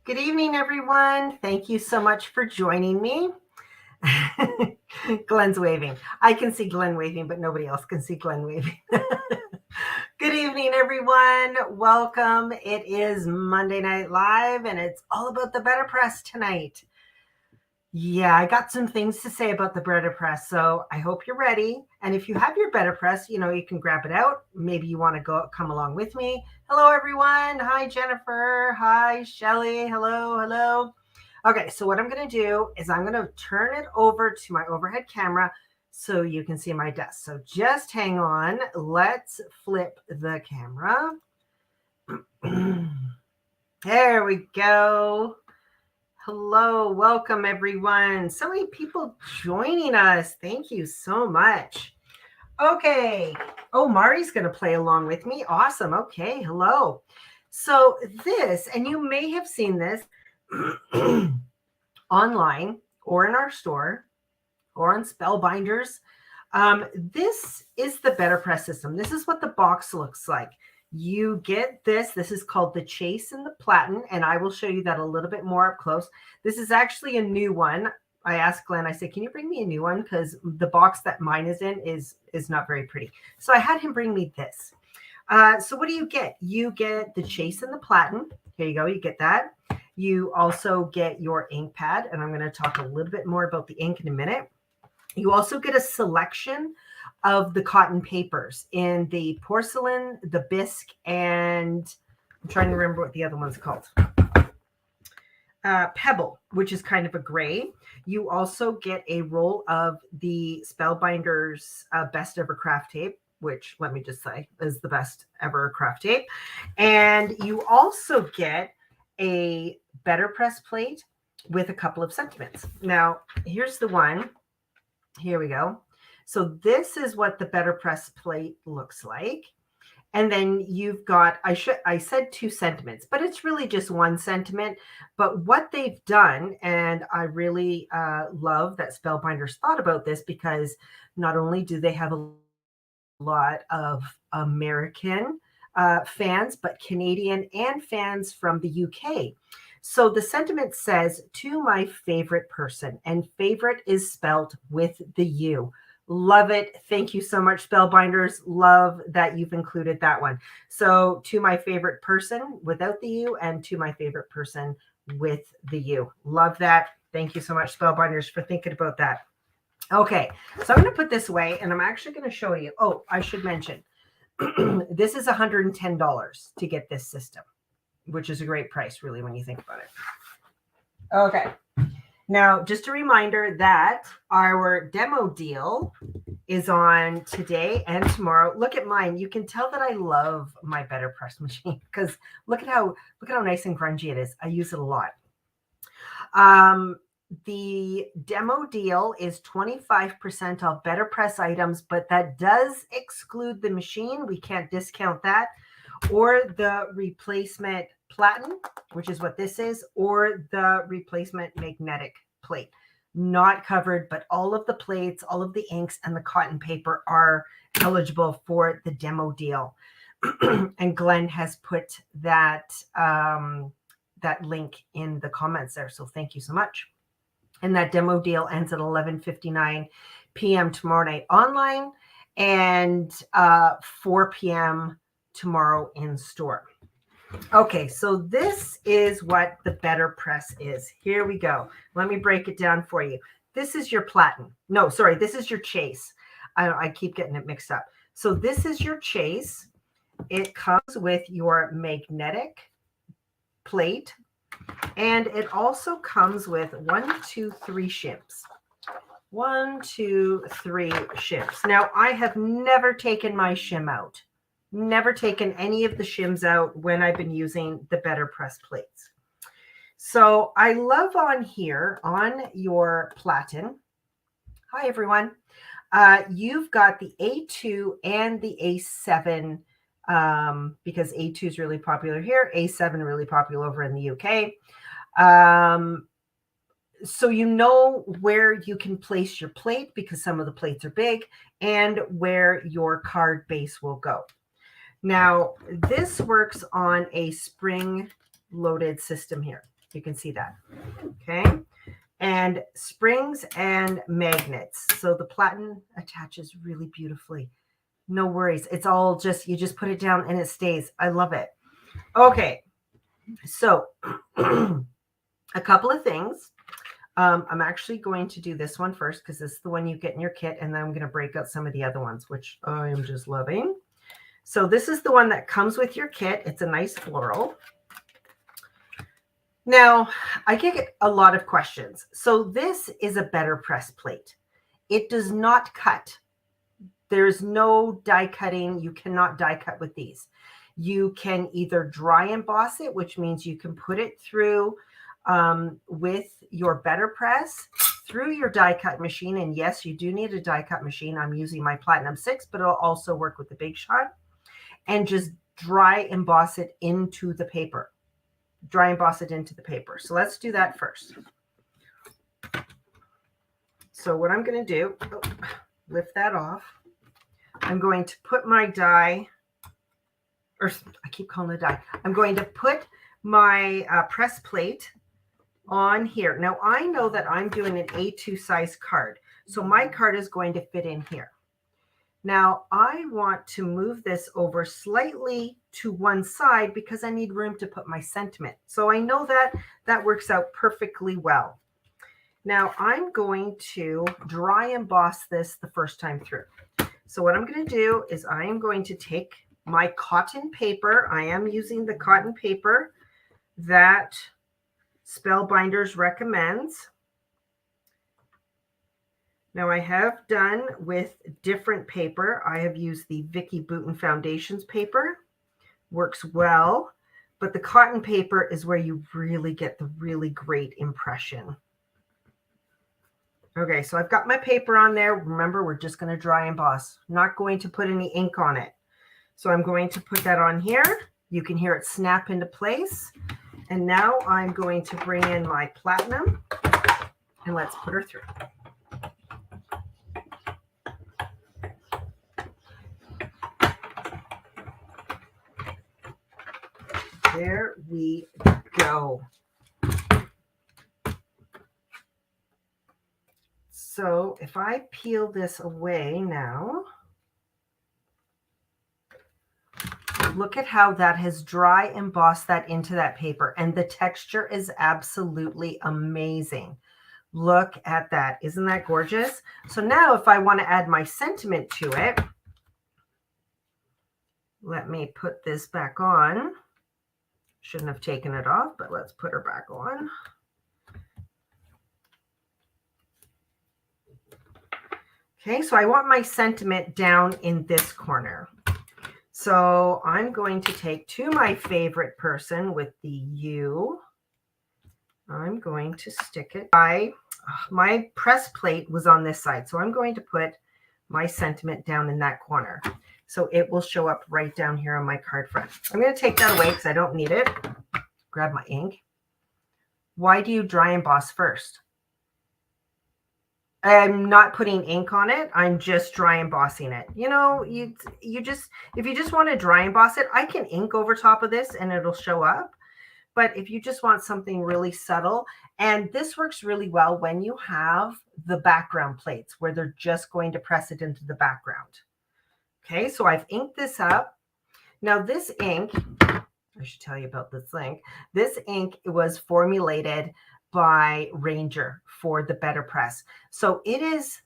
Good evening, everyone. Thank you so much for joining me. Glenn's waving. I can see Glenn waving, but nobody else can see Glenn waving. Good evening, everyone. Welcome. It is Monday Night Live, and it's all about the BetterPress tonight. Yeah, I got some things to say about the BetterPress, so I hope you're ready. And if you have your BetterPress, you can grab it out. Maybe you want to come along with me. Hello, everyone. Hi, Jennifer. Hi, Shelly. Hello. Okay, so what I'm going to do is I'm going to turn it over to my overhead camera so you can see my desk. So just hang on. Let's flip the camera. There we go. Hello, welcome everyone. So many people joining us. Thank you so much. Okay. Oh, Mari's going to play along with me. Awesome. Okay. Hello. So this, and you may have seen this online or in our store or on Spellbinders. This is the BetterPress system. This is what the box looks like. You get this. This is called the Chase and the Platin, and I will show you that a little bit more up close. This is actually a new one. I asked Glenn, I said, can you bring me a new one? Because the box that mine is in is not very pretty. So I had him bring me this. So what do you get? You get the Chase and the Platin. Here you go. You get that. You also get your ink pad, and I'm going to talk a little bit more about the ink in a minute. You also get a selection of the cotton papers in the porcelain, the bisque, and I'm trying to remember what the other one's called. Pebble, which is kind of a gray. You also get a roll of the Spellbinders Best Ever Craft Tape, which, let me just say, is the best ever craft tape. And you also get a BetterPress plate with a couple of sentiments. Now, here's the one. Here we go. So this is what the BetterPress plate looks like. And then you've got, I said 2 sentiments, but it's really just 1 sentiment. But what they've done, and I really love that Spellbinders thought about this, because not only do they have a lot of American fans, but Canadian and fans from the UK. So the sentiment says, to my favorite person, and favorite is spelled with the U. Love it. Thank you so much, Spellbinders. Love that you've included that one. So to my favorite person without the U, and to my favorite person with the U. Love that. Thank you so much, Spellbinders, for thinking about that. Okay, so I'm going to put this away, and I'm actually going to show you. Oh, I should mention, this is $110 to get this system, which is a great price, really, when you think about it. Okay. Now, just a reminder that our demo deal is on today and tomorrow. Look at mine. You can tell that I love my BetterPress machine, because look at how nice and grungy it is. I use it a lot. The demo deal is 25% off BetterPress items, but that does exclude the machine. We can't discount that, or the replacement platen, which is what this is, or the replacement magnetic plate. Not covered, but all of the plates, all of the inks, and the cotton paper are eligible for the demo deal. And Glenn has put that that link in the comments there, so thank you so much. And that demo deal ends at 11:59 p.m. tomorrow night online, and 4 p.m. tomorrow in store. Okay, so this is what the BetterPress is. Here we go. Let me break it down for you. This is your platen. No, sorry, this is your Chase. I keep getting it mixed up. So this is your Chase. It comes with your magnetic plate, and it also comes with 1, 2, 3 shims. 1, 2, 3 shims. Now, I have never taken my shim out. Never taken any of the shims out when I've been using the BetterPress plates. So I love on here, on your platen. Hi, everyone. You've got the A2 and the A7, because A2 is really popular here, A7 really popular over in the UK. So you know where you can place your plate, because some of the plates are big, and where your card base will go. Now, this works on a spring-loaded system here. You can see that. Okay. And springs and magnets. So the platen attaches really beautifully. No worries. It's all just, you just put it down and it stays. I love it. Okay. So a couple of things. I'm actually going to do this one first because this is the one you get in your kit. And then I'm going to break out some of the other ones, which I am just loving. So this is the one that comes with your kit. It's a nice floral. Now, I get a lot of questions. So this is a BetterPress plate. It does not cut. There's no die cutting. You cannot die cut with these. You can either dry emboss it, which means you can put it through with your BetterPress through your die cut machine. And yes, you do need a die cut machine. I'm using my Platinum 6, but it'll also work with the Big Shot. And just dry emboss it into the paper. Dry emboss it into the paper. So let's do that first. So what I'm going to do, lift that off. I'm going to put my die, or I keep calling it die. I'm going to put my press plate on here. Now I know that I'm doing an A2 size card. So my card is going to fit in here. Now I want to move this over slightly to one side because I need room to put my sentiment. So I know that that works out perfectly well. Now I'm going to dry emboss this the first time through. So what I'm going to do is I am going to take my cotton paper. I am using the cotton paper that Spellbinders recommends. Now I have done with different paper. I have used the Vicky Bouton Foundations paper. Works well, but the cotton paper is where you really get the really great impression. Okay, so I've got my paper on there. Remember, we're just going to dry emboss. Not going to put any ink on it. So I'm going to put that on here. You can hear it snap into place. And now I'm going to bring in my platinum and let's put her through. There we go. So if I peel this away now, look at how that has dry embossed that into that paper. And the texture is absolutely amazing. Look at that. Isn't that gorgeous? So now if I want to add my sentiment to it, let me put this back on. Shouldn't have taken it off, but let's put her back on. Okay, so I want my sentiment down in this corner. So I'm going to take to my favorite person with the U. I'm going to stick it. My press plate was on this side, so I'm going to put my sentiment down in that corner. So it will show up right down here on my card front. I'm going to take that away because I don't need it. Grab my ink. Why do you dry emboss first? I'm not putting ink on it. I'm just dry embossing it. You know, you just, if you just want to dry emboss it, I can ink over top of this and it'll show up. But if you just want something really subtle, and this works really well when you have the background plates where they're just going to press it into the background. Okay, so I've inked this up. Now this ink, I should tell you about this ink. This ink was formulated by Ranger for the BetterPress. So it is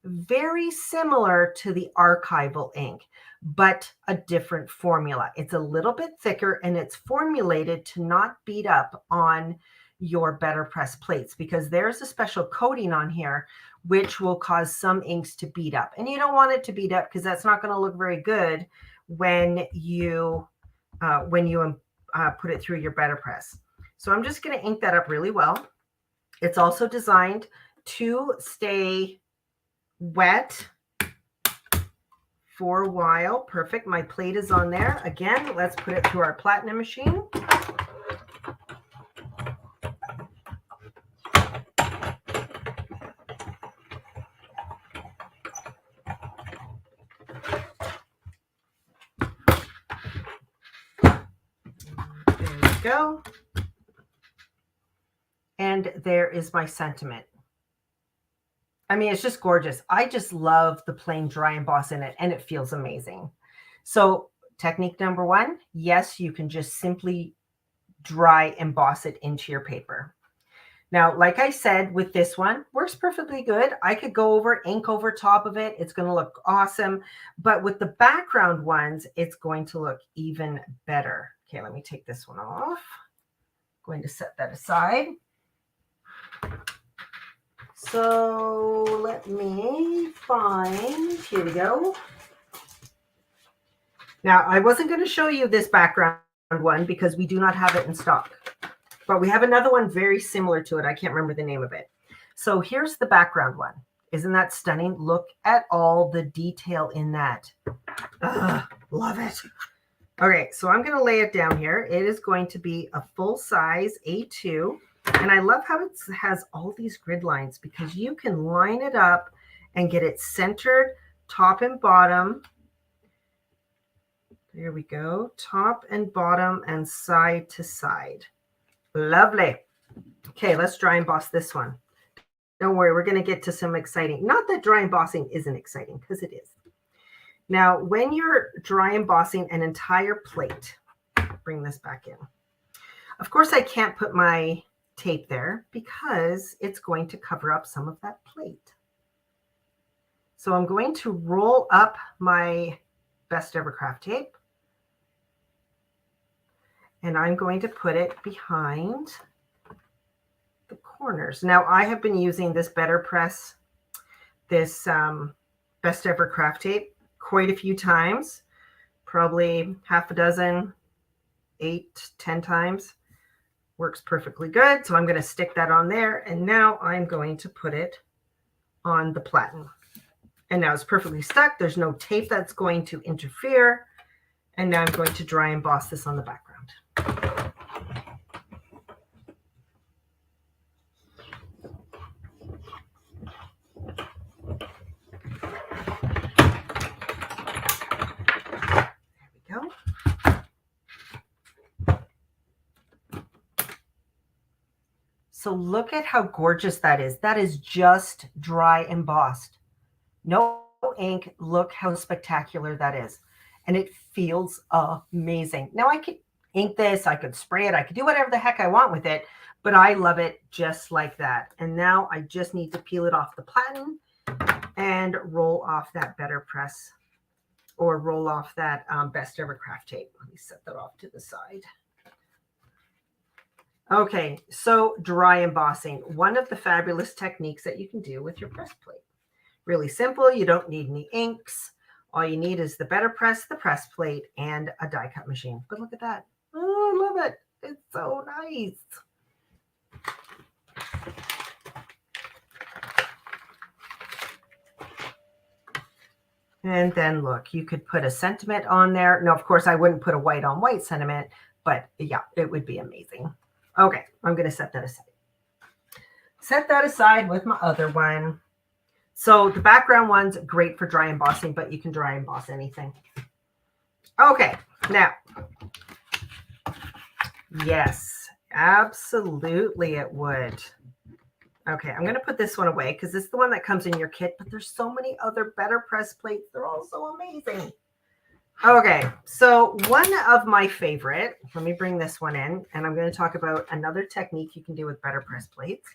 very similar to the archival ink, but a different formula. It's a little bit thicker and it's formulated to not beat up on your BetterPress plates because there's a special coating on here which will cause some inks to beat up. And you don't want it to beat up because that's not going to look very good when you put it through your BetterPress. So I'm just going to ink that up really well. It's also designed to stay wet for a while. Perfect. My plate is on there. Again, let's put it through our platinum machine. There we go. And there is my sentiment. I mean, it's just gorgeous. I just love the plain dry emboss in it, and it feels amazing. So technique number one, yes, you can just simply dry emboss it into your paper. Now, like I said, with this one, works perfectly good. I could go over ink over top of it. It's going to look awesome. But with the background ones, it's going to look even better. Okay, let me take this one off. Going to set that aside. So let me find, here we go. Now, I wasn't going to show you this background one because we do not have it in stock. But we have another one very similar to it. I can't remember the name of it. So here's the background one. Isn't that stunning? Look at all the detail in that. Ugh, love it. Okay, so I'm going to lay it down here. It is going to be a full-size A2. And I love how it has all these grid lines because you can line it up and get it centered top and bottom. There we go. Top and bottom and side to side. Lovely. Okay, let's dry emboss this one. Don't worry, we're going to get to some exciting. Not that dry embossing isn't exciting, because it is. Now, when you're dry embossing an entire plate, bring this back in. Of course, I can't put my tape there because it's going to cover up some of that plate. So I'm going to roll up my Best Ever Craft tape. And I'm going to put it behind the corners. Now, I have been using this BetterPress, this Best Ever Craft tape quite a few times, probably half a dozen, 8, 10 times. Works perfectly good. So I'm going to stick that on there. And now I'm going to put it on the platen. And now it's perfectly stuck. There's no tape that's going to interfere. And now I'm going to dry emboss this on the background. There we go. So look at how gorgeous that is. That is just dry embossed. No ink. Look how spectacular that is. And it feels amazing. Now I could ink this, I could spray it, I could do whatever the heck I want with it, but I love it just like that. And now I just need to peel it off the platen and roll off that BetterPress or roll off that Best Ever Craft tape. Let me set that off to the side. Okay, so dry embossing, one of the fabulous techniques that you can do with your press plate. Really simple. You don't need any inks. All you need is the BetterPress, the press plate, and a die cut machine. But look at that. Oh, I love it. It's so nice. And then look, you could put a sentiment on there. Now, of course, I wouldn't put a white on white sentiment, but yeah, it would be amazing. Okay, I'm going to set that aside. Set that aside with my other one. So the background one's great for dry embossing, but you can dry emboss anything. Okay, now, yes, absolutely it would. Okay, I'm going to put this one away because this is the one that comes in your kit, but there's so many other BetterPress plates. They're all so amazing. Okay, so one of my favorite, let me bring this one in, and I'm going to talk about another technique you can do with BetterPress plates.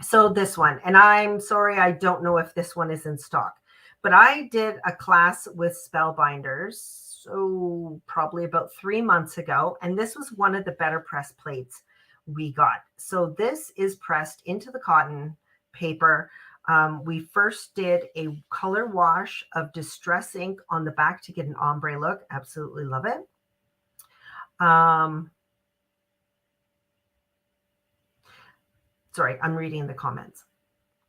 So this one, and I'm sorry, I don't know if this one is in stock, but I did a class with Spellbinders, so probably about 3 months ago, and this was one of the BetterPress plates we got. So this is pressed into the cotton paper. We first did a color wash of distress ink on the back to get an ombre look. Absolutely love it. Sorry, I'm reading the comments.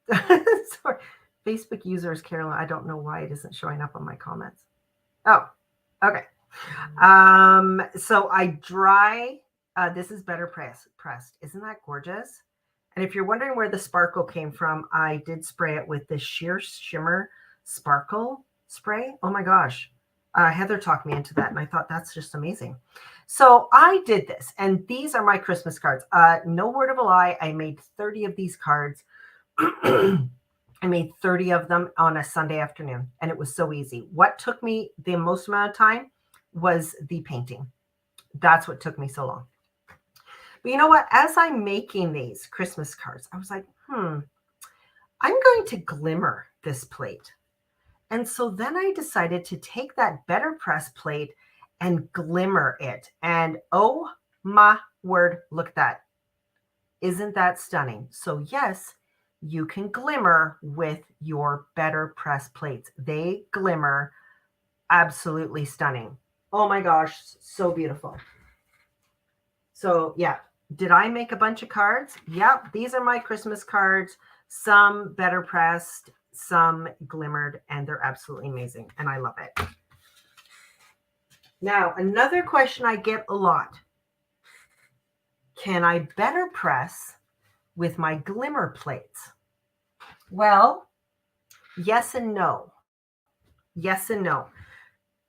Sorry. Facebook users, Carolyn, I don't know why it isn't showing up on my comments. Oh, okay. So I dry, this is BetterPress pressed. Isn't that gorgeous? And if you're wondering where the sparkle came from, I did spray it with the Sheer Shimmer Sparkle spray. Oh my gosh. Heather talked me into that, and I thought that's just amazing. So I did this, and these are my Christmas cards. No word of a lie, I made 30 of these cards. I made 30 of them on a Sunday afternoon, and it was so easy. What took me the most amount of time was the painting. That's what took me so long. But you know what? As I'm making these Christmas cards, I was like, I'm going to glimmer this plate. And so then I decided to take that BetterPress plate and glimmer it. And oh my word, look at that. Isn't that stunning? So yes, you can glimmer with your BetterPress plates. They glimmer absolutely stunning. Oh my gosh, so beautiful. So yeah, did I make a bunch of cards? Yep, these are my Christmas cards. Some BetterPressed, some glimmered, and they're absolutely amazing, and I love it. Now, another question I get a lot. Can I BetterPress with my glimmer plates? Well, yes and no. Yes and no.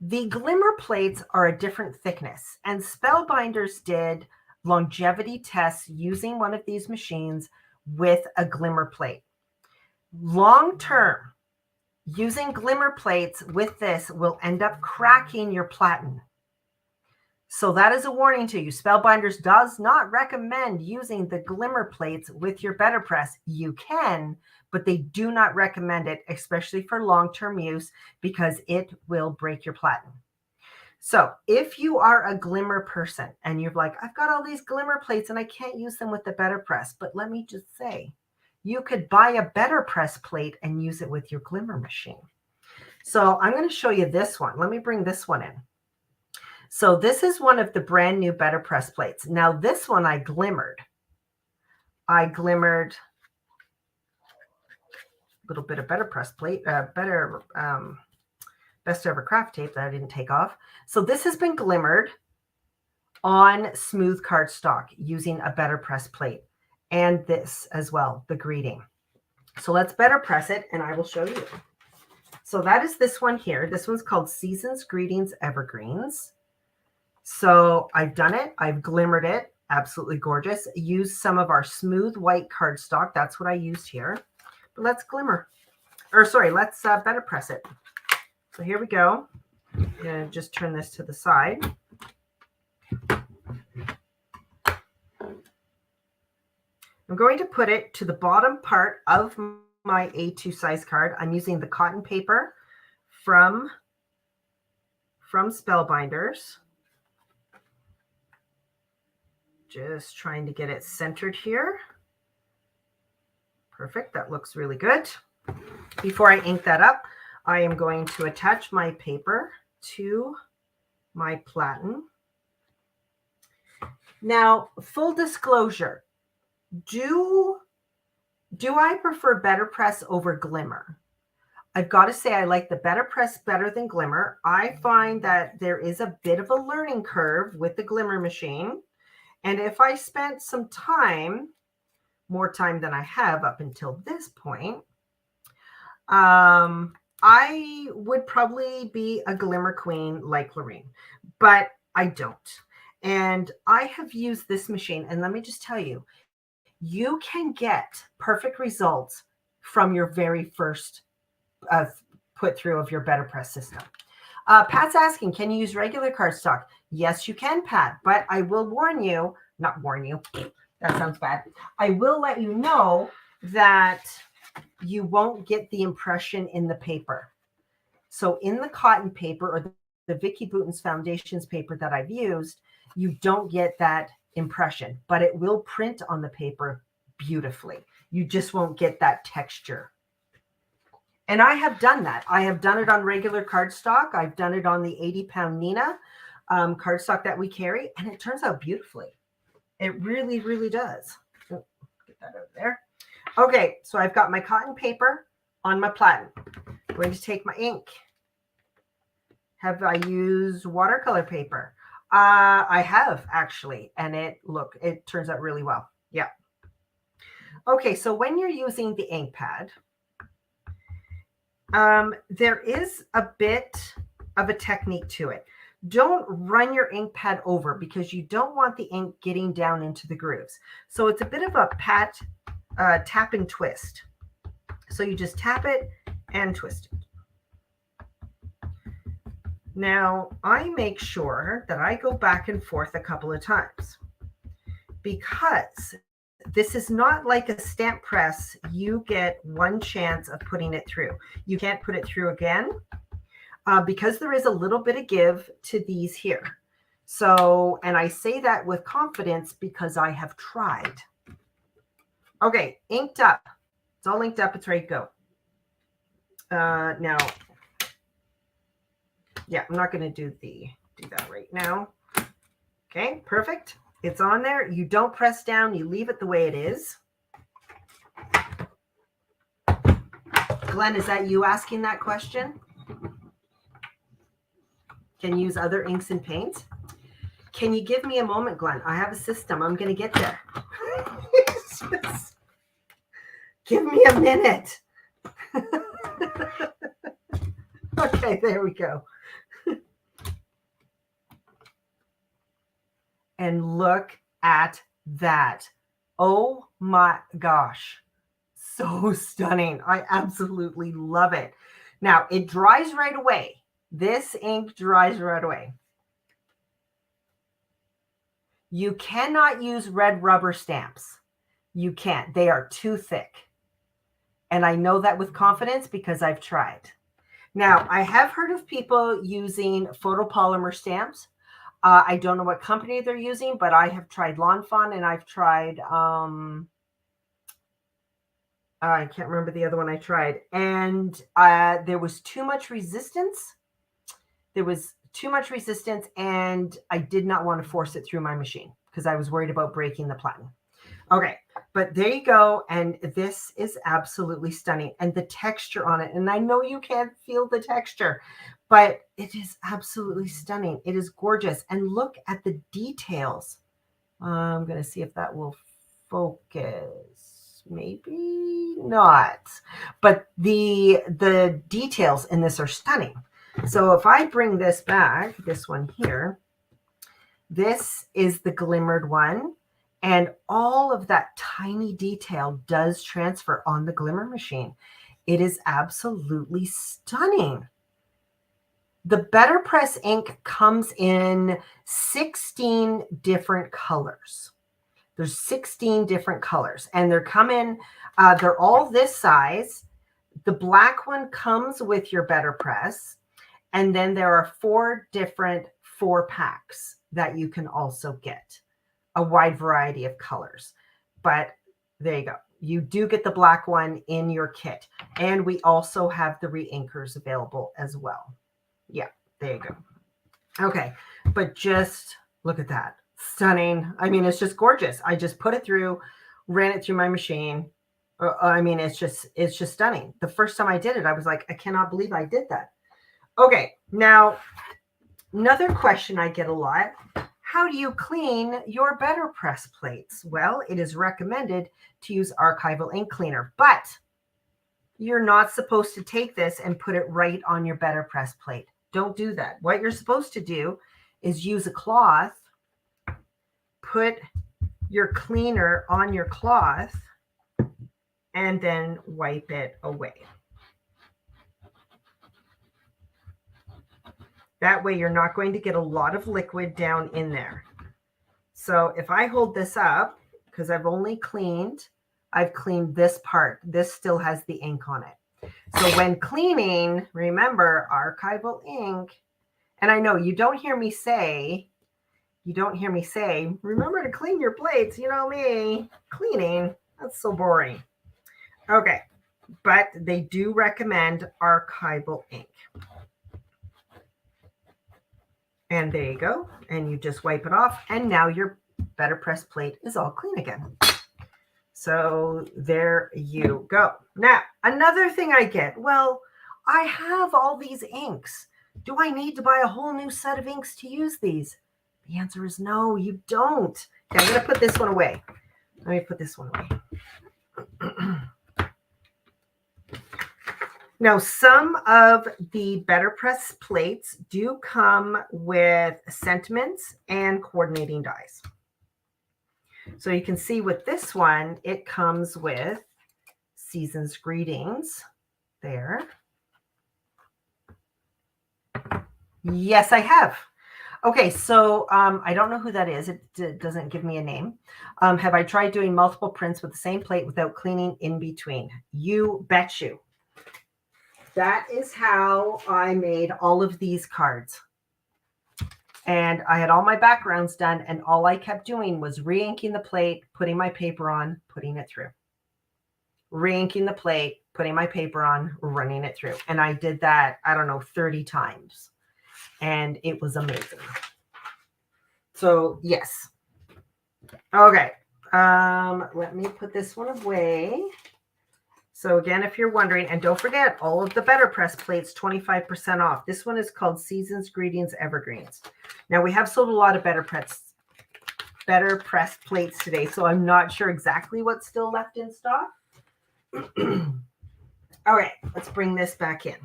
The glimmer plates are a different thickness, and Spellbinders did longevity tests using one of these machines with a glimmer plate. Long term, using glimmer plates with this will end up cracking your platen. So that is a warning to you. Spellbinders does not recommend using the glimmer plates with your BetterPress. You can, but they do not recommend it, especially for long-term use, because it will break your platen. So if you are a glimmer person and you're like, I've got all these glimmer plates and I can't use them with the BetterPress, but let me just say, you could buy a BetterPress plate and use it with your glimmer machine. So I'm going to show you this one. Let me bring this one in. So this is one of the brand new BetterPress plates. Now this one I glimmered. I glimmered a little bit of BetterPress plate, best ever craft tape that I didn't take off. So this has been glimmered on smooth cardstock using a BetterPress plate, and this as well, the greeting. So let's BetterPress it, and I will show you. So that is this one here. This one's called Season's Greetings Evergreens. So I've done it. I've glimmered it. Absolutely gorgeous. Used some of our smooth white cardstock. That's what I used here. But let's let's BetterPress it. So here we go. I'm going to just turn this to the side. I'm going to put it to the bottom part of my A2 size card. I'm using the cotton paper from Spellbinders. Just trying to get it centered here. Perfect. That looks really good. Before I ink that up, I am going to attach my paper to my platen. Now, full disclosure, do I prefer BetterPress over glimmer? I've got to say I like the BetterPress better than glimmer. I find that there is a bit of a learning curve with the glimmer machine. And if I spent some time, more time than I have up until this point, I would probably be a glimmer queen like Lorraine, but I don't. And I have used this machine, and let me just tell you, you can get perfect results from your very first put through of your BetterPress system. Pat's asking, can you use regular cardstock? Yes, you can, Pat, but I will not warn you, that sounds bad. I will let you know that you won't get the impression in the paper. So in the cotton paper or the Vicky Bouton's Foundations paper that I've used, you don't get that impression, but it will print on the paper beautifully. You just won't get that texture. And I have done that. I have done it on regular cardstock. I've done it on the 80-pound Nina cardstock that we carry, and it turns out beautifully. It really, really does. Oh, get that out there. Okay, so I've got my cotton paper on my platen. I'm going to take my ink. Have I used watercolor paper? I have actually, and it turns out really well. Yeah. Okay, so when you're using the ink pad, there is a bit of a technique to it. Don't run your ink pad over because you don't want the ink getting down into the grooves. So it's a bit of a tap and twist. So you just tap it and twist it. Now I make sure that I go back and forth a couple of times because this is not like a stamp press. You get one chance of putting it through. You can't put it through again because there is a little bit of give to these here. So, and I say that with confidence because I have tried. Okay, inked up. It's all inked up. It's ready to go. Now, yeah, I'm not going to do that right now. Okay, perfect. It's on there. You don't press down. You leave it the way it is. Glenn, is that you asking that question? Can you use other inks and paints? Can you give me a moment, Glenn? I have a system. I'm going to get there. Just give me a minute. Okay, there we go. And look at that. Oh my gosh. So stunning. I absolutely love it. Now, it dries right away. This ink dries right away. You cannot use red rubber stamps. You can't. They are too thick. And I know that with confidence because I've tried. Now, I have heard of people using photopolymer stamps. I don't know what company they're using, but I have tried Lawn Fawn and I've tried, I can't remember the other one I tried. And there was too much resistance. There was too much resistance and I did not want to force it through my machine because I was worried about breaking the platen. Okay, but there you go. And this is absolutely stunning. And the texture on it, and I know you can't feel the texture, but it is absolutely stunning. It is gorgeous. And look at the details. I'm going to see if that will focus. Maybe not. But the details in this are stunning. So if I bring this back, this one here, this is the glimmered one. And all of that tiny detail does transfer on the glimmer machine. It is absolutely stunning. The BetterPress ink comes in 16 different colors. There's 16 different colors and they're all this size. The black one comes with your BetterPress. And then there are 4 different 4-packs that you can also get. A wide variety of colors. But there you go. You do get the black one in your kit. And we also have the re-inkers available as well. Yeah, there you go. Okay, but just look at that. Stunning. I mean, it's just gorgeous. I just put it through, ran it through my machine. I mean, it's just stunning. The first time I did it, I was like, I cannot believe I did that. Okay, now, another question I get a lot. How do you clean your BetterPress plates? Well, it is recommended to use archival ink cleaner, but you're not supposed to take this and put it right on your BetterPress plate. Don't do that. What you're supposed to do is use a cloth, put your cleaner on your cloth, and then wipe it away. That way you're not going to get a lot of liquid down in there. So if I hold this up, because I've cleaned this part. This still has the ink on it. So when cleaning, remember archival ink. And I know you don't hear me say, remember to clean your plates. You know me, cleaning. That's so boring. Okay. But they do recommend archival ink. And there you go. And you just wipe it off. And now your BetterPress plate is all clean again. So there you go. Now, another thing I get, well, I have all these inks. Do I need to buy a whole new set of inks to use these? The answer is no, you don't. Okay, I'm going to put this one away. Let me put this one away. Now, some of the BetterPress plates do come with sentiments and coordinating dies. So you can see with this one, it comes with Season's Greetings there. Yes, I have. Okay, so I don't know who that is. It doesn't give me a name. Have I tried doing multiple prints with the same plate without cleaning in between? You bet you. That is how I made all of these cards. And I had all my backgrounds done, and all I kept doing was re-inking the plate, putting my paper on, putting it through. Re-inking the plate, putting my paper on, running it through. And I did that, I don't know, 30 times. And it was amazing. So, yes. Okay. Let me put this one away. So again, if you're wondering, and don't forget, all of the BetterPress plates, 25% off. This one is called Season's Greetings Evergreens. Now, we have sold a lot of BetterPress plates today, so I'm not sure exactly what's still left in stock. All right, let's bring this back in.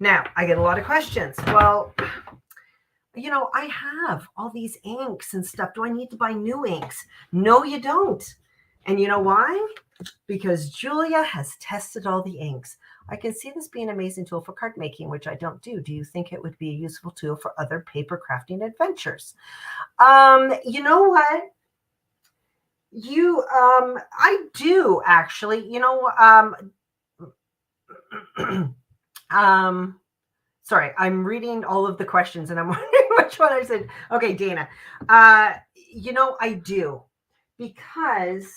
Now, I get a lot of questions. Well, you know, I have all these inks and stuff. Do I need to buy new inks? No, you don't. And you know why? Because Julia has tested all the inks. I can see this being an amazing tool for card making, which I don't do. Do you think it would be a useful tool for other paper crafting adventures? You know what? I do actually. You know, sorry, I'm reading all of the questions and I'm wondering which one I said. Okay, Dana. You know, I do, because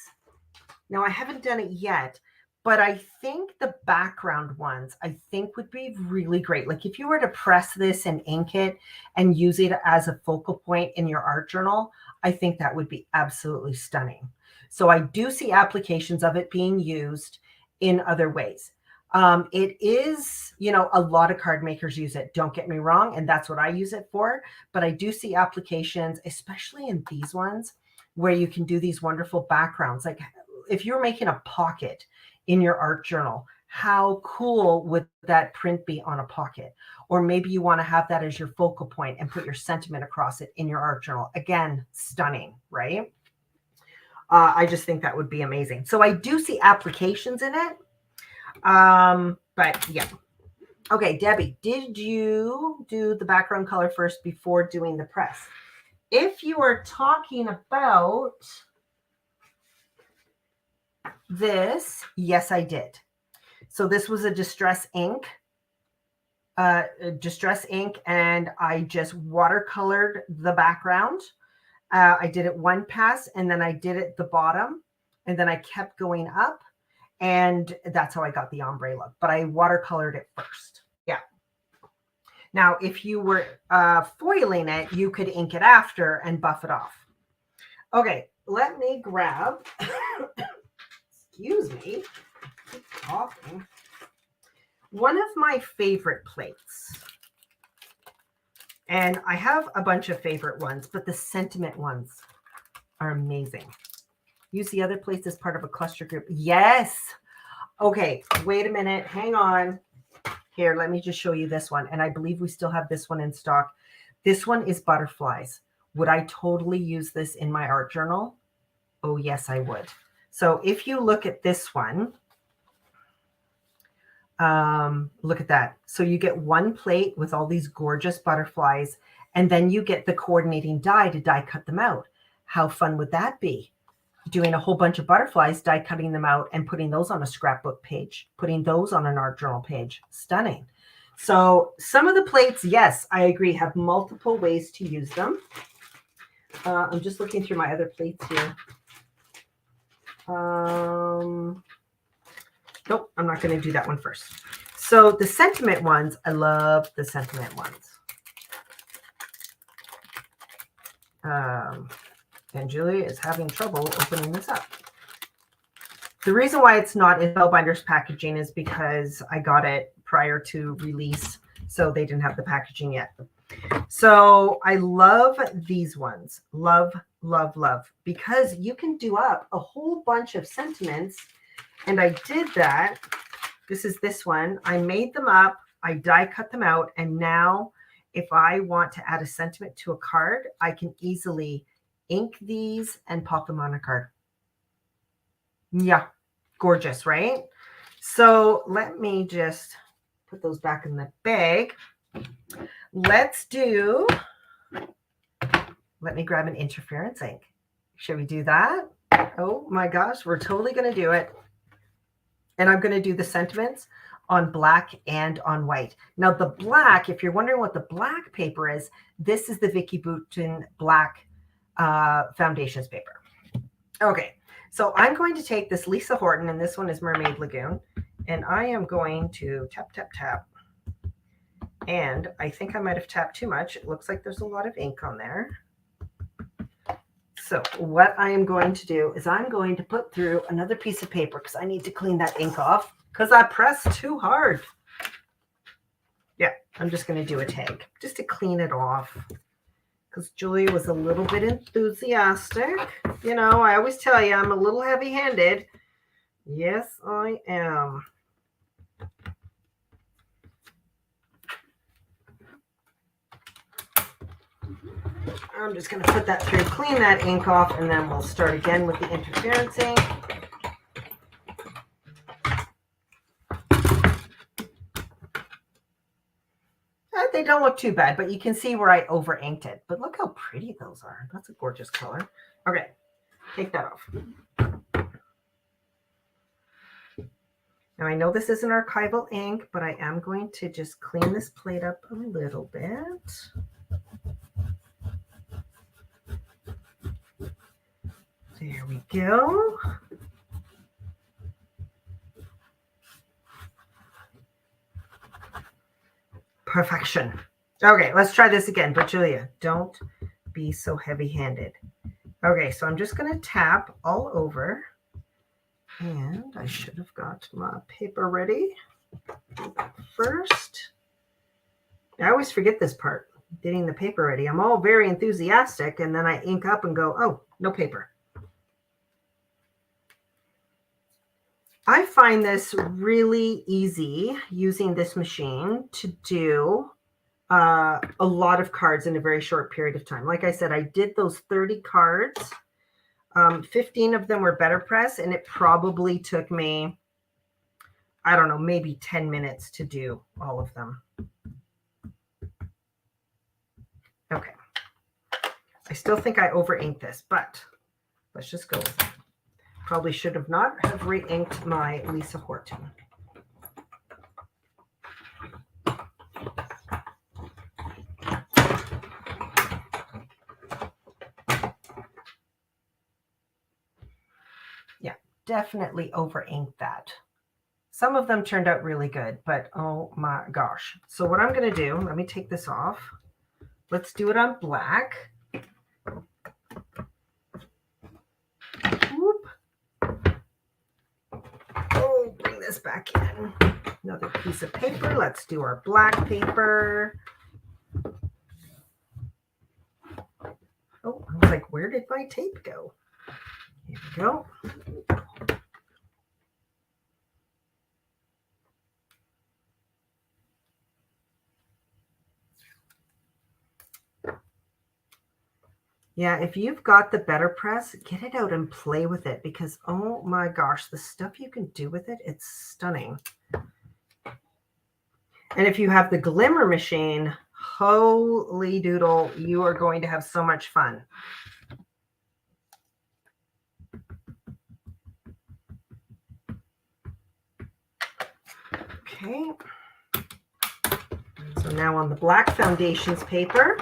now I haven't done it yet, but I think the background ones I think would be really great. Like if you were to press this and ink it and use it as a focal point in your art journal, I think that would be absolutely stunning. So I do see applications of it being used in other ways. It is, you know, a lot of card makers use it. Don't get me wrong. And that's what I use it for. But I do see applications, especially in these ones, where you can do these wonderful backgrounds. Like if you're making a pocket in your art journal, how cool would that print be on a pocket? Or maybe you want to have that as your focal point and put your sentiment across it in your art journal. Again, stunning, right? I just think that would be amazing. So I do see applications in it. But yeah. Okay, Debbie, did you do the background color first before doing the press? If you are talking about this, yes, I did. So this was a distress ink, and I just watercolored the background. I did it one pass, and then I did it the bottom, and then I kept going up. And that's how I got the ombre look. But I watercolored it first. Yeah. Now, if you were foiling it, you could ink it after and buff it off. Okay, let me grab, excuse me, keep talking. One of my favorite plates. And I have a bunch of favorite ones, but the sentiment ones are amazing. Use the other plates as part of a cluster group. Yes. Okay, wait a minute. Hang on. Here, let me just show you this one. And I believe we still have this one in stock. This one is butterflies. Would I totally use this in my art journal? Oh, yes, I would. So if you look at this one, look at that. So you get one plate with all these gorgeous butterflies, and then you get the coordinating die to die cut them out. How fun would that be? Doing a whole bunch of butterflies, die cutting them out and putting those on a scrapbook page, putting those on an art journal page. Stunning. So some of the plates, yes, I agree, have multiple ways to use them. I'm just looking through my other plates here. Nope, I'm not going to do that one first. So the sentiment ones, I love the sentiment ones. And Julia is having trouble opening this up. The reason why it's not in Spellbinders packaging is because I got it prior to release, so they didn't have the packaging yet. So I love these ones. Love, love, love. Because you can do up a whole bunch of sentiments. And I did that This is this one. I made them up. I die cut them out. And now if I want to add a sentiment to a card, I can easily ink these and pop them on a card. Yeah, gorgeous, right? So let me just put those back in the bag. Let me grab an interference ink. Should we do that? Oh my gosh, we're totally going to do it. And I'm going to do the sentiments on black and on white. Now the black, if you're wondering what the black paper is, this is the Vicki Boutin black foundations paper. Okay, so I'm going to take this Lisa Horton, and this one is Mermaid Lagoon, and I am going to tap, tap, tap. And I think I might have tapped too much. It looks like there's a lot of ink on there. So what I am going to do is I'm going to put through another piece of paper because I need to clean that ink off because I pressed too hard. Yeah, I'm just going to do a tag just to clean it off because Julia was a little bit enthusiastic. You know, I always tell you I'm a little heavy-handed. Yes, I am. I'm just going to put that through, clean that ink off, and then we'll start again with the interference ink. They don't look too bad, but you can see where I over inked it. But look how pretty those are. That's a gorgeous color. Okay, take that off. Now I know this isn't archival ink, but I am going to just clean this plate up a little bit. There we go. Perfection. Okay, let's try this again. But Julia, don't be so heavy-handed. Okay, so I'm just going to tap all over. And I should have got my paper ready first. I always forget this part, getting the paper ready. I'm all very enthusiastic, and then I ink up and go, oh, no paper. I find this really easy using this machine to do a lot of cards in a very short period of time. Like I said, I did those 30 cards. 15 of them were BetterPress, and it probably took me, I don't know, maybe 10 minutes to do all of them. Okay. I still think I over-inked this, but let's just go with it. Probably should have not have re-inked my Lisa Horton. Yeah, definitely over-inked that. Some of them turned out really good, but oh my gosh. So what I'm going to do, let me take this off. Let's do it on black. Whoop. Oh, bring this back in. Another piece of paper. Let's do our black paper. Oh, I was like, where did my tape go? Here we go. Yeah, if you've got the BetterPress, get it out and play with it because, oh my gosh, the stuff you can do with it, it's stunning. And if you have the Glimmer machine, holy doodle, you are going to have so much fun. Okay. So now on the black foundations paper,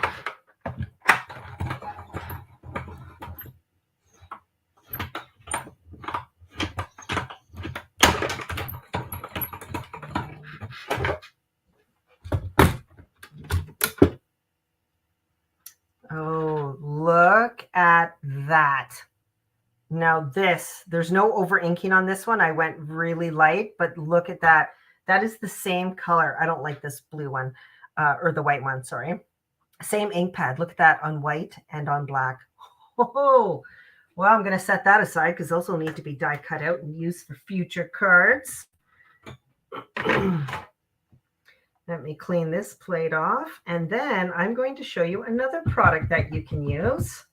oh, look at that. Now there's no over inking on this one. I went really light, but look at that. That is the same color. I don't like this blue one, or the white one, sorry. Same ink pad. Look at that on white and on black. Oh, well, I'm going to set that aside because those will need to be die cut out and used for future cards. Let me clean this plate off, and then I'm going to show you another product that you can use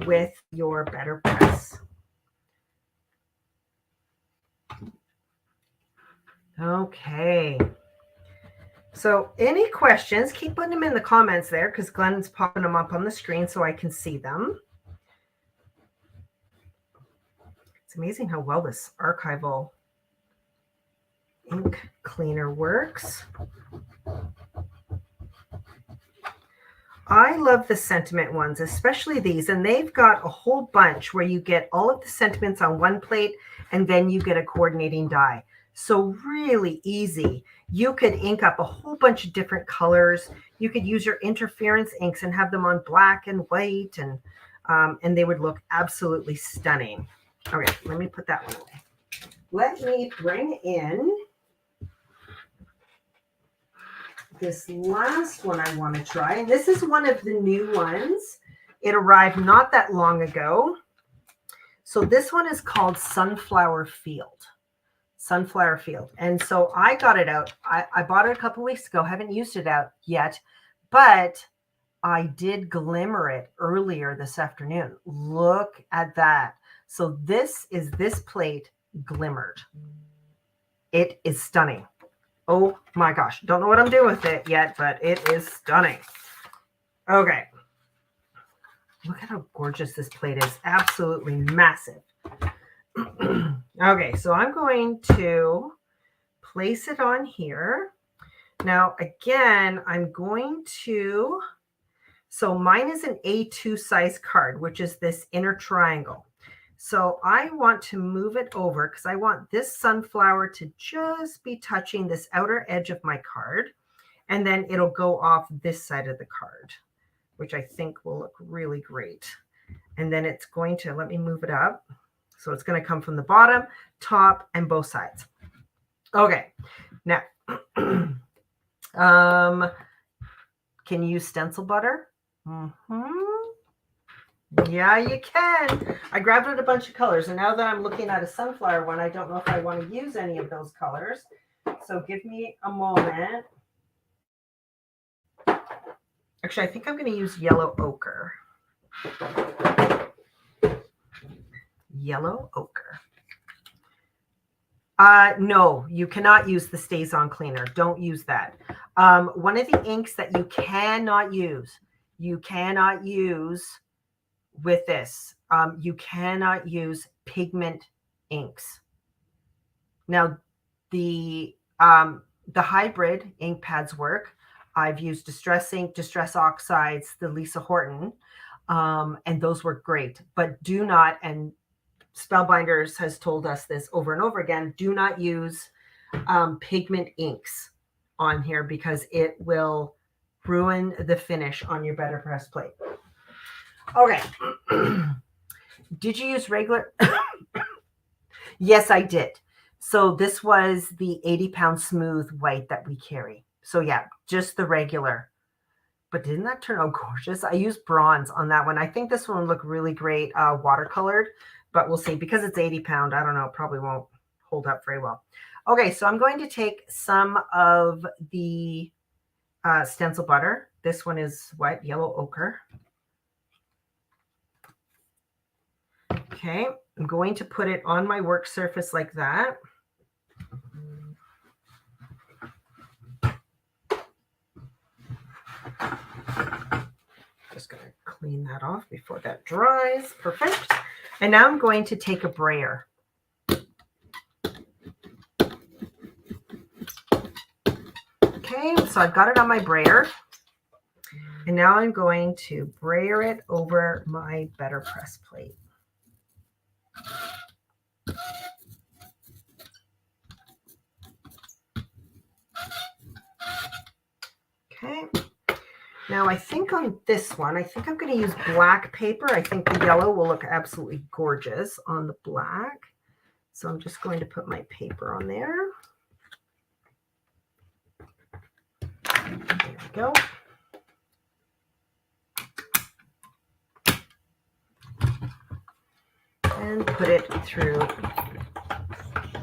with your BetterPress. Okay. So any questions, keep putting them in the comments there because Glenn's popping them up on the screen so I can see them. It's amazing how well this archival ink cleaner works. I love the sentiment ones, especially these, and they've got a whole bunch where you get all of the sentiments on one plate and then you get a coordinating die. So really easy. You could ink up a whole bunch of different colors. You could use your interference inks and have them on black and white, and they would look absolutely stunning. Okay, let me put that one away. Let me bring in this last one I want to try. And this is one of the new ones. It arrived not that long ago. So this one is called Sunflower Field. Sunflower Field. And so I got it out. I bought it a couple weeks ago. Haven't used it out yet, but I did glimmer it earlier this afternoon. Look at that. So this is this plate glimmered. It is stunning. Oh my gosh. Don't know what I'm doing with it yet, but it is stunning. Okay. Look at how gorgeous this plate is. Absolutely massive. Okay, so I'm going to place it on here. Now, again, I'm going to, so mine is an A2 size card, which is this inner triangle. So I want to move it over because I want this sunflower to just be touching this outer edge of my card. And then it'll go off this side of the card, which I think will look really great. And then it's going to, let me move it up. So it's going to come from the bottom, top, and both sides. Okay. Now, can you use stencil butter? Yeah, you can. I grabbed it a bunch of colors, and now that I'm looking at a sunflower one, I don't know if I want to use any of those colors. So give me a moment. Actually, I think I'm going to use yellow ochre. Yellow ochre. No, you cannot use the Stays On Cleaner. Don't use that. One of the inks that you cannot use with this, you cannot use pigment inks. Now, the hybrid ink pads work. I've used Distress Ink, Distress Oxides, the Lisa Horton, and those work great. But do not, and Spellbinders has told us this over and over again, do not use pigment inks on here because it will ruin the finish on your BetterPress plate. Okay. Did you use regular? Yes, I did. So this was the 80-pound smooth white that we carry. So yeah, just the regular. But didn't that turn out gorgeous? I used bronze on that one. I think this one would look really great watercolored, but we'll see. Because it's 80-pound, I don't know, probably won't hold up very well. Okay, so I'm going to take some of the stencil butter. This one is what? Yellow ochre. Okay, I'm going to put it on my work surface like that. Just going to clean that off before that dries. Perfect. And now I'm going to take a brayer. Okay, so I've got it on my brayer. And now I'm going to brayer it over my BetterPress plate. Okay. Now I think on this one, I think I'm going to use black paper. I think the yellow will look absolutely gorgeous on the black. So I'm just going to put my paper on there. There we go. And put it through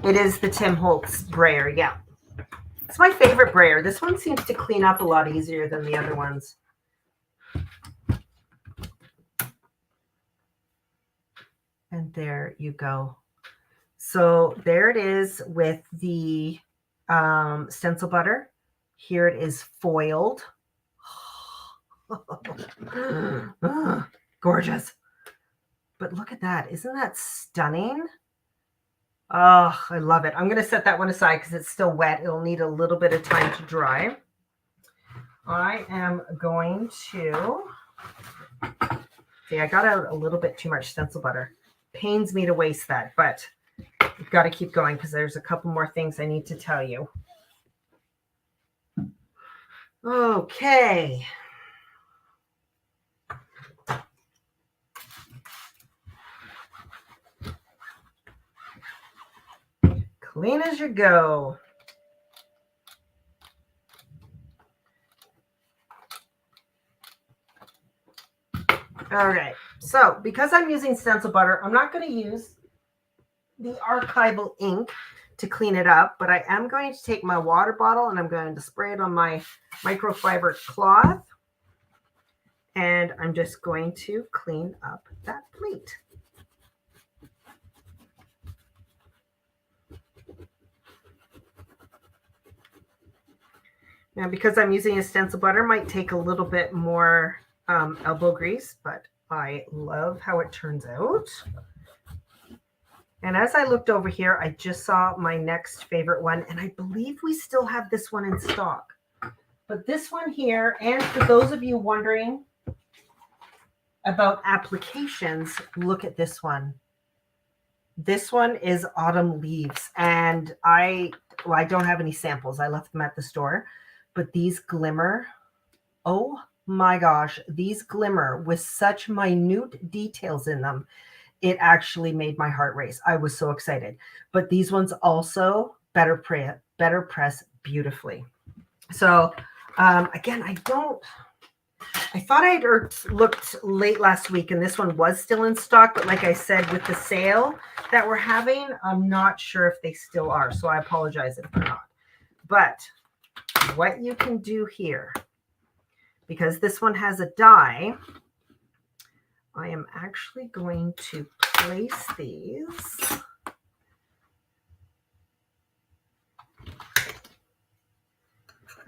It is the Tim Holtz brayer. Yeah. It's my favorite brayer. This one seems to clean up a lot easier than the other ones. And there you go. So there it is with the stencil butter. Here it is foiled. Gorgeous. But look at that. Isn't that stunning? Oh, I love it. I'm going to set that one aside because it's still wet. It'll need a little bit of time to dry. I am going to... See, I got out a little bit too much stencil butter. Pains me to waste that, but I've got to keep going because there's a couple more things I need to tell you. Okay. Clean as you go. All right. So because I'm using stencil butter, I'm not going to use the archival ink to clean it up, but I am going to take my water bottle and I'm going to spray it on my microfiber cloth. And I'm just going to clean up that plate. Now, because I'm using a stencil butter, might take a little bit more elbow grease, but I love how it turns out. And as I looked over here, I just saw my next favorite one, and I believe we still have this one in stock. But this one here, and for those of you wondering about applications, look at this one. This one is Autumn Leaves, and I don't have any samples. I left them at the store, but these glimmer. Oh my gosh, these glimmer with such minute details in them. It actually made my heart race. I was so excited. But these ones also better press beautifully. So again, I thought I'd looked late last week and this one was still in stock. But like I said, with the sale that we're having, I'm not sure if they still are. So I apologize if they're not. But what you can do here, because this one has a die, I am actually going to place these